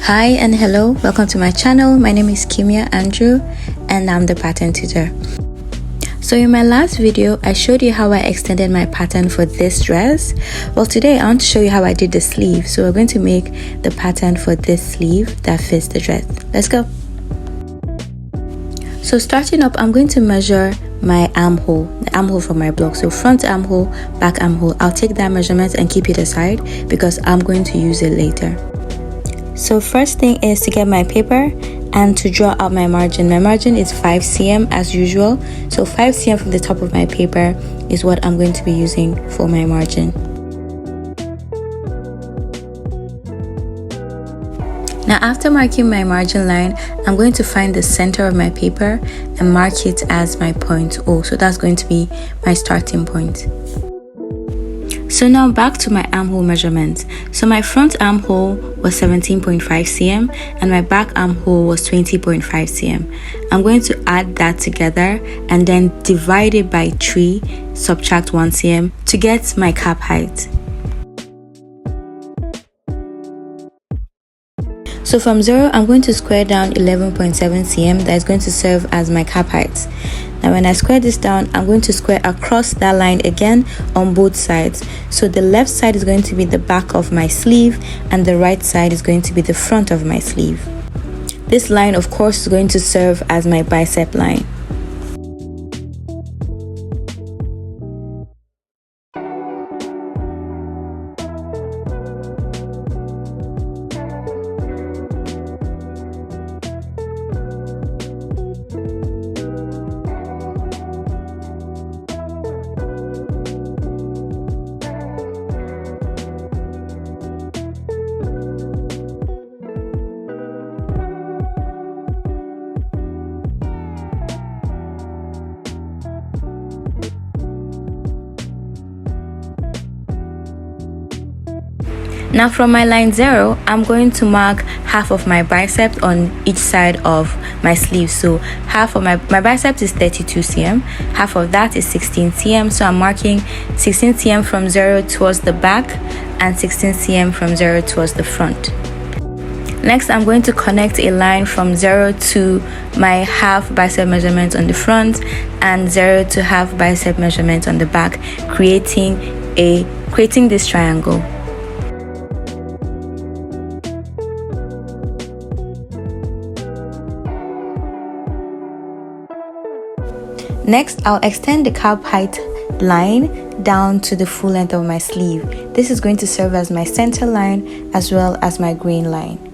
Hi and hello, welcome to my channel. My name is Kimia Andrew and I'm the pattern tutor. So in my last video, I showed you how I extended my pattern for this dress. Well, today I want to show you how I did the sleeve. So we're going to make the pattern for this sleeve that fits the dress. Let's go. So starting up, I'm going to measure my armhole, the armhole for my block. So front armhole, back armhole. I'll take that measurement and keep it aside because I'm going to use it later. So first thing is to get my paper and to draw out my margin. My margin is 5 cm as usual. So 5 cm from the top of my paper is what I'm going to be using for my margin. Now after marking my margin line, I'm going to find the center of my paper and mark it as my point O. So that's going to be my starting point. So now back to my armhole measurements. So my front armhole was 17.5 cm and my back armhole was 20.5 cm. I'm going to add that together and then divide it by 3, subtract 1 cm to get my cap height. So from 0, I'm going to square down 11.7 cm. That is going to serve as my cap height. Now when I square this down, I'm going to square across that line again on both sides. So the left side is going to be the back of my sleeve and the right side is going to be the front of my sleeve. This line, of course, is going to serve as my bicep line. Now from my line 0, I'm going to mark half of my bicep on each side of my sleeve. So half of my bicep is 32 cm, half of that is 16 cm. So I'm marking 16 cm from 0 towards the back and 16 cm from 0 towards the front. Next, I'm going to connect a line from 0 to my half bicep measurement on the front and 0 to half bicep measurement on the back, creating this triangle. Next, I'll extend the cap height line down to the full length of my sleeve. This is going to serve as my center line as well as my grain line.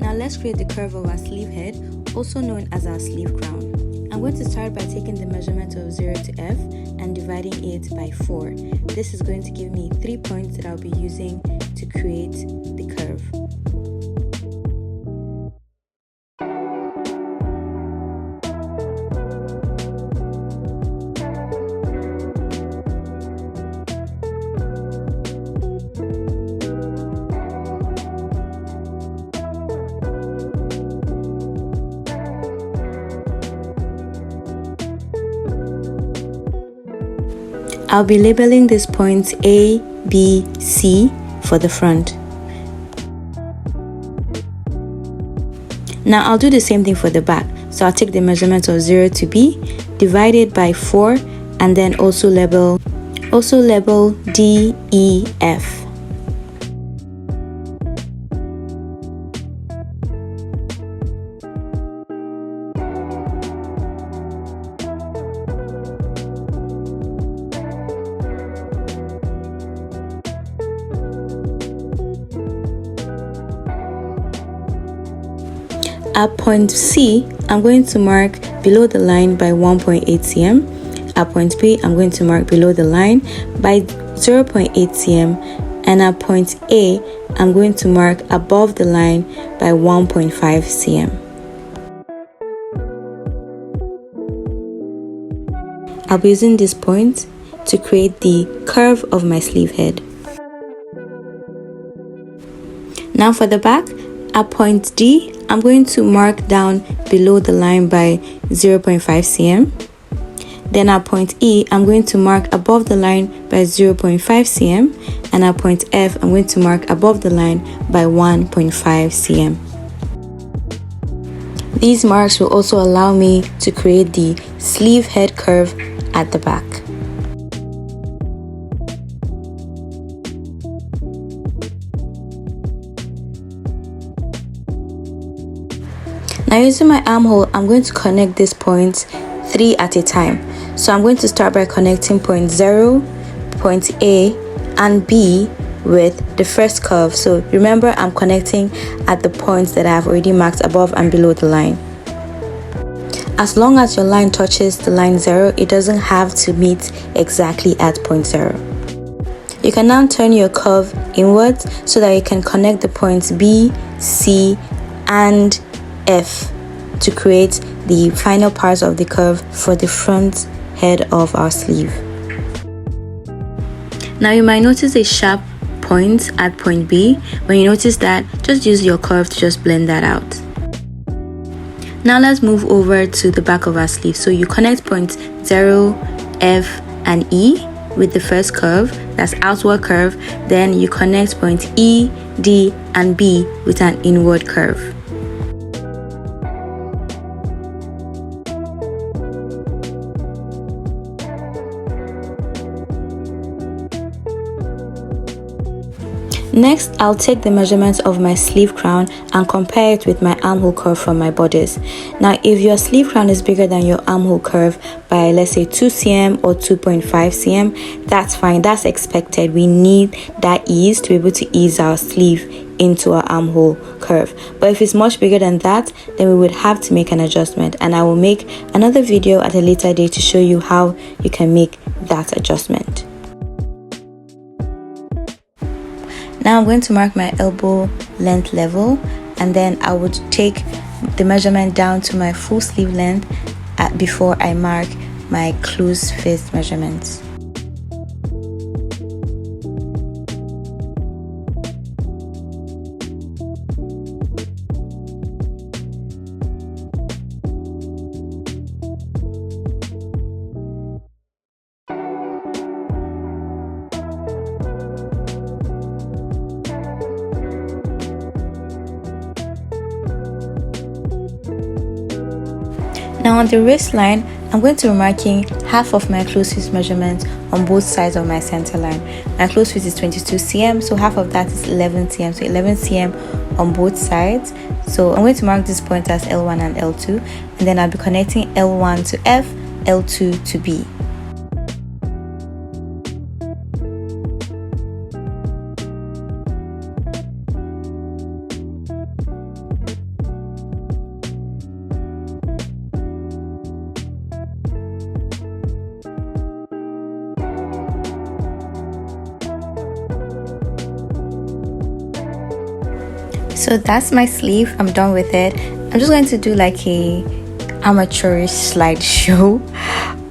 Now let's create the curve of our sleeve head, also known as our sleeve crown. I'm going to start by taking the measurement of 0 to F and dividing it by 4. This is going to give me 3 points that I'll be using to create the curve. I'll be labeling these points A, B, C for the front. Now I'll do the same thing for the back. So I'll take the measurement of 0 to B, divide it by 4, and then also label D, E, F. At point C, I'm going to mark below the line by 1.8 cm. At point B, I'm going to mark below the line by 0.8 cm. And at point A, I'm going to mark above the line by 1.5 cm. I'll be using this point to create the curve of my sleeve head. Now for the back, at point D, I'm going to mark down below the line by 0.5 cm. Then at point E, I'm going to mark above the line by 0.5 cm, and at point F, I'm going to mark above the line by 1.5 cm. These marks will also allow me to create the sleeve head curve at the back. Now using my armhole, I'm going to connect these points 3 at a time. So I'm going to start by connecting point 0, point A, and B with the first curve. So remember, I'm connecting at the points that I've already marked above and below the line. As long as your line touches the line 0, it doesn't have to meet exactly at point 0. You can now turn your curve inwards so that you can connect the points B, C, and F to create the final parts of the curve for the front head of our sleeve. Now you might notice a sharp point at point B. When you notice that, just use your curve to just blend that out. Now let's move over to the back of our sleeve. So you connect points 0, F, and E with the first curve, that's outward curve. Then you connect point E, D, and B with an inward curve. Next, I'll take the measurements of my sleeve crown and compare it with my armhole curve from my bodice. Now, if your sleeve crown is bigger than your armhole curve by, let's say, 2 cm or 2.5 cm, that's fine. That's expected. We need that ease to be able to ease our sleeve into our armhole curve. But if it's much bigger than that, then we would have to make an adjustment. And I will make another video at a later date to show you how you can make that adjustment. Now I'm going to mark my elbow length level, and then I would take the measurement down to my full sleeve length before I mark my close fist measurements. Now on the wrist line, I'm going to be marking half of my close fist measurement on both sides of my center line. My close fist is 22 cm, so half of that is 11 cm, so 11 cm on both sides. So I'm going to mark this point as L1 and L2, and then I'll be connecting L1 to F, L2 to B. So that's my sleeve. I'm done with it. I'm just going to do like a amateurish slideshow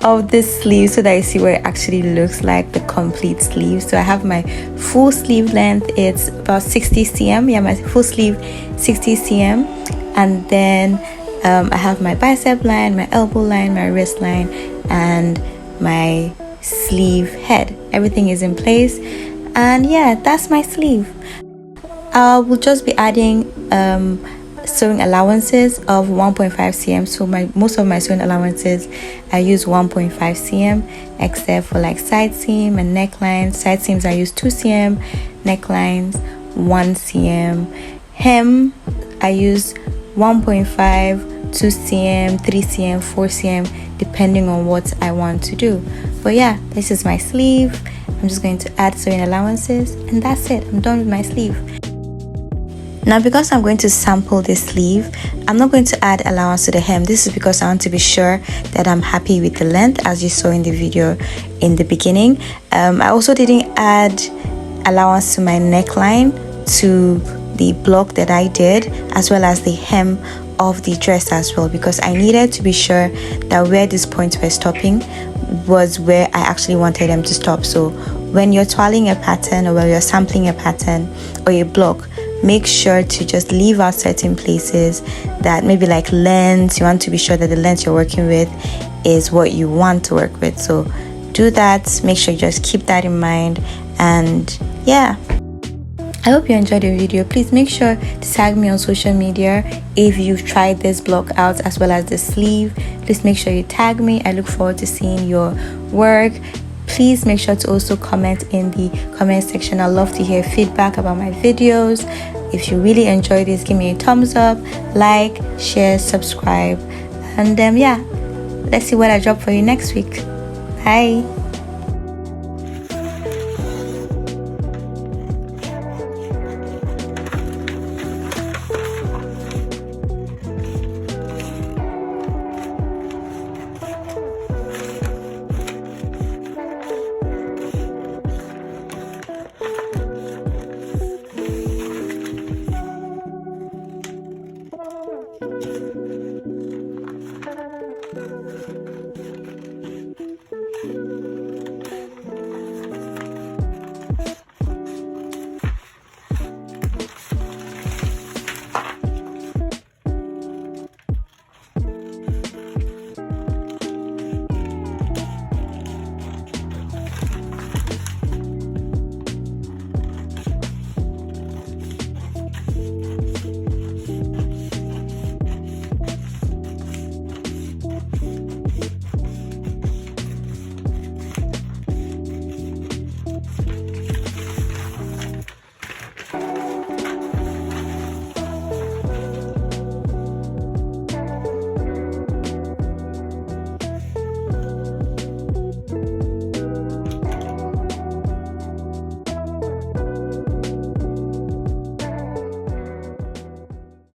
of this sleeve so that you see what it actually looks like, the complete sleeve. So I have my full sleeve length, it's about 60 cm. Yeah, my full sleeve 60 cm, and then I have my bicep line, my elbow line, my wrist line, and my sleeve head. Everything is in place, and yeah, that's my sleeve. I will just be adding sewing allowances of 1.5 cm. So most of my sewing allowances I use 1.5 cm, except for like side seam and necklines. Side seams I use 2 cm, necklines 1 cm, hem I use 1.5, 2 cm, 3 cm, 4 cm, depending on what I want to do. But yeah, this is my sleeve. I'm just going to add sewing allowances, and that's it. I'm done with my sleeve. Now, because I'm going to sample this sleeve, I'm not going to add allowance to the hem. This is because I want to be sure that I'm happy with the length, as you saw in the video in the beginning. I also didn't add allowance to my neckline, to the block that I did, as well as the hem of the dress as well, because I needed to be sure that where these points were stopping, was where I actually wanted them to stop. So when you're toiling a pattern, or when you're sampling a pattern or a block, make sure to just leave out certain places that maybe like lengths. You want to be sure that the length you're working with is what you want to work with. So do that. Make sure you just keep that in mind. And yeah, I hope you enjoyed the video. Please make sure to tag me on social media if you've tried this block out as well as the sleeve. Please make sure you tag me. I look forward to seeing your work. Please make sure to also comment in the comment section. I love to hear feedback about my videos. If you really enjoyed this, give me a thumbs up, like, share, subscribe, and yeah, let's see what I drop for you next week. Bye.